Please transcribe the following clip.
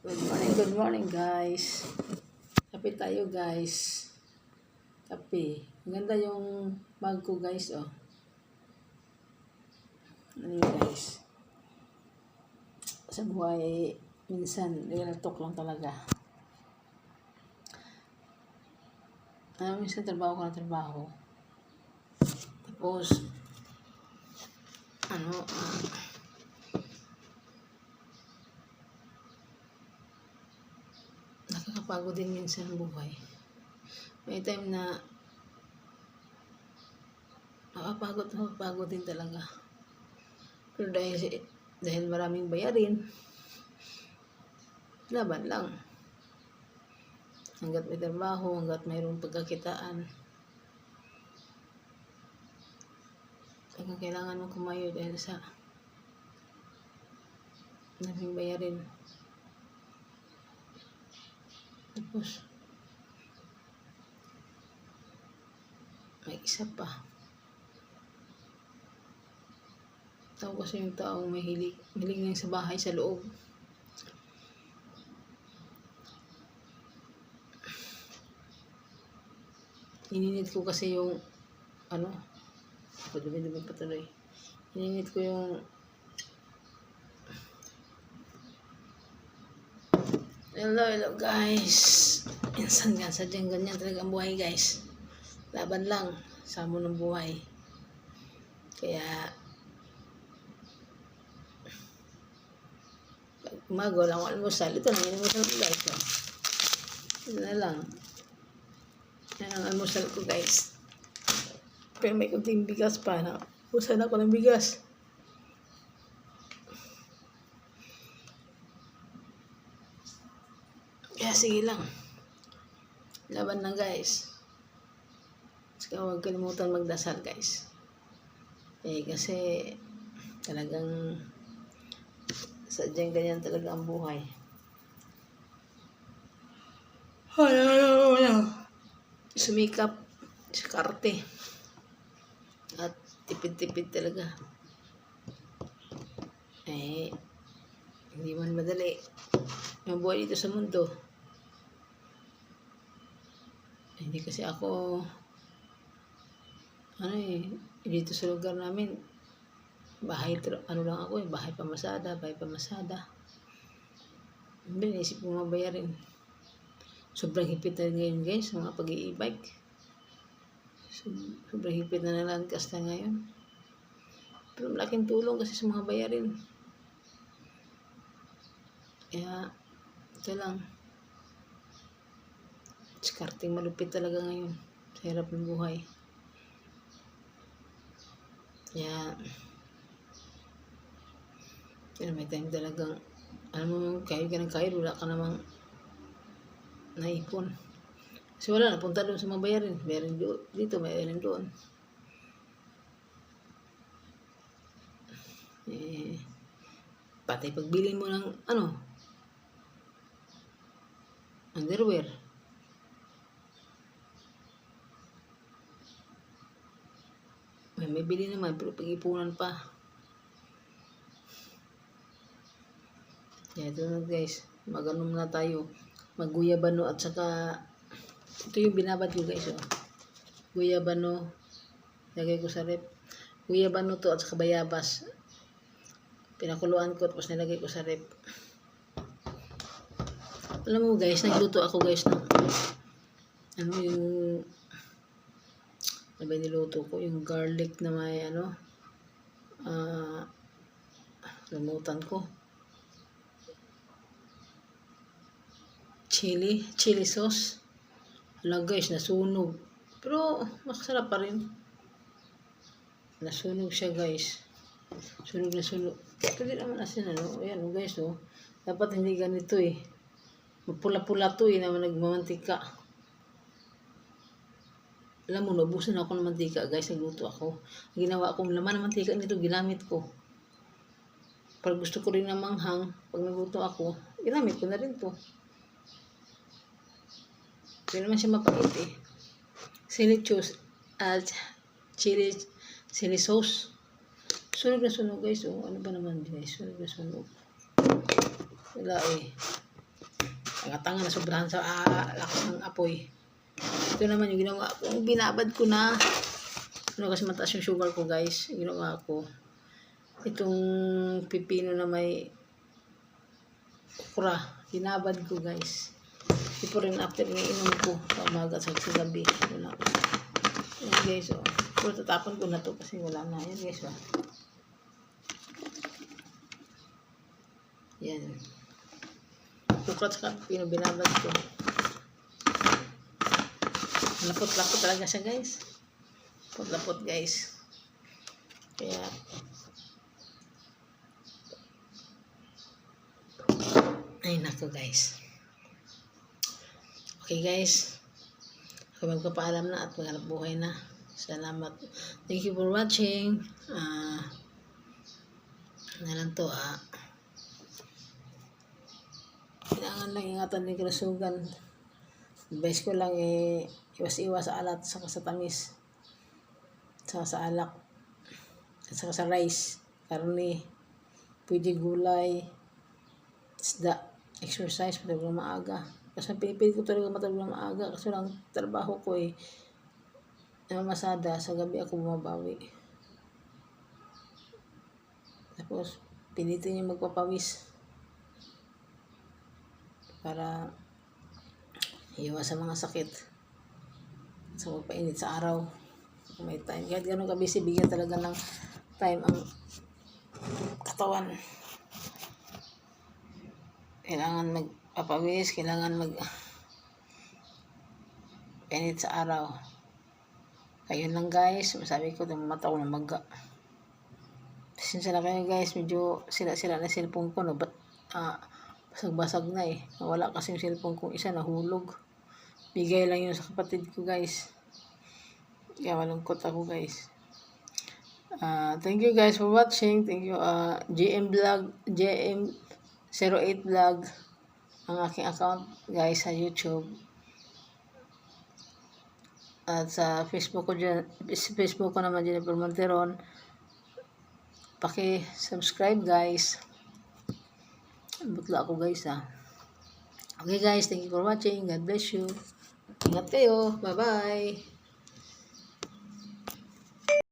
Good morning guys. Kape tayo guys. Kape. Maganda yung mug ko guys, oh. Ano yun guys? Sa buhay, minsan, nilalatok lang talaga. Minsan trabaho ka ng trabaho. Tapos, nakakapagod din minsan ang buhay. May time na nakapagod din talaga. Pero dahil maraming bayarin, laban lang. Hanggat may trabaho, hanggat mayroong pagkakitaan, kailangan mong kumayo dahil sa maraming bayarin. Tapos, may isa pa. Tao kasi yung taong mahilig lang sa bahay, sa loob. Ininit ko kasi yung, dumi-dumi patuloy. Ininit ko yung, hello guys. Minsan nga, sadyang ganyan talaga ang buhay guys. Laban lang sa hamon ng buhay. Kaya, umaga lang ako almusal. Ito na, almusal ko guys. So. Ito na lang. Yan ang almusal ko guys. Pero may kunting bigas pa. Usan ako ng bigas. Kaya sige lang. Laban lang guys. Saka huwag kalimutan magdasal guys. Kasi talagang sadyang ganyan talaga ang buhay. Sumikap, skarte. At tipid-tipid talaga. Hindi man madali. Yung buhay dito sa mundo. Hindi kasi ako, dito sa lugar namin, bahay lang ako bahay pamasada. Hindi, naisip ko mabayarin. Sobrang hipit na ngayon guys, sa mga pag-i-e-bike. Sobrang hipit na nalang kasta ngayon. Pero malaking tulong kasi sa mga bayarin. Kaya, ito lang. Discarding malupit talaga ngayon. Sa hirap ng buhay. Kaya, may time talagang, kahit ka ng kahit, wala ka namang naipon. Kasi wala, napunta doon sa mga bayarin. Bayarin dito, bayarin doon. Pati pagbili mo ng, underwear. May bili naman, pero pag-ipunan pa. Kaya ito na guys, mag-anom na tayo. Mag-guyabano at saka, ito yung binabad ko guys. Guyabano, lagay ko sa rep. Guyabano to at saka bayabas. Pinakuluan ko tapos nilagay ko sa rep. Alam mo guys, nagluto ako guys ng, yung, niluto ko yung garlic na may lamutan ko. Chili sauce. Hala guys, nasunog. Pero, makasarap pa rin. Nasunog siya guys. Sunog na sunog. Pwede naman asin ayan guys Dapat hindi ganito Mapula-pula to na nagmamantika. Alam mo, nabusan ako ng mantika guys. Nagluto ako. Ginawa akong laman ng mantika nito, ginamit ko. Pag gusto ko rin na manghang, pag nagluto ako, ginamit ko na rin to. Hindi naman siya mapait chili sauce. Sunog na sunog guys. Ano ba naman guys? Sunog na sunog. Wala Tanga-tanga na sobrahan sa lakas ng apoy. Ito naman yung ginawa ko. Binabad ko na. Ano kasi mataas yung sugar ko guys. Yung ginawa ko. Itong pipino na may okra. Binabad ko guys. Before and after iniinom ko sa umaga sa gabi. Yun ako. Yan guys oh. Pero tatapon ko na to kasi wala na. Yan guys oh. Yan. Okra at pipino binabad ko. Lapot-lapot talaga siya guys. Lapot guys. Kaya ay nako guys. Okay guys. Ako magpapaalam na at maghanap buhay na. Salamat. Thank you for watching. Lang to kailangan lang ingatan ng kalusugan. Advice ko lang iwas-iwas sa alat saka sa tamis. Saka sa alak. At saka sa rice. Karne. Pwede gulay. Isda. Exercise. Matulog na maaga. Kasi pinipilit ko talaga matulog na maaga. Kasi lang trabaho ko namamasada. Sa gabi ako bumabawi. Tapos pilitin yung magpapawis. Para iwas sa mga sakit. Sa magpainit sa araw. Kung may time. Kahit gano'n ka busy, bigyan talaga ng time ang katawan. Kailangan magpapawis, kailangan painit sa araw. Ayun lang guys, masabi ko, mata ko na maga. Pasensya na kayo guys, medyo sila-sila na cellphone ko, no? Basag-basag na Nawala kasi yung cellphone kong isa, nahulog. Bigay lang yun sa kapatid ko guys. Kaya malungkot ako guys. Thank you guys for watching. Thank you JM Vlog, JM08 Vlog ang aking account guys sa YouTube. At sa Facebook ko naman Jennifer Monteron. Paki-subscribe guys. Butla ako guys Okay guys, thank you for watching. God bless you. Ingat kayo. Bye-bye.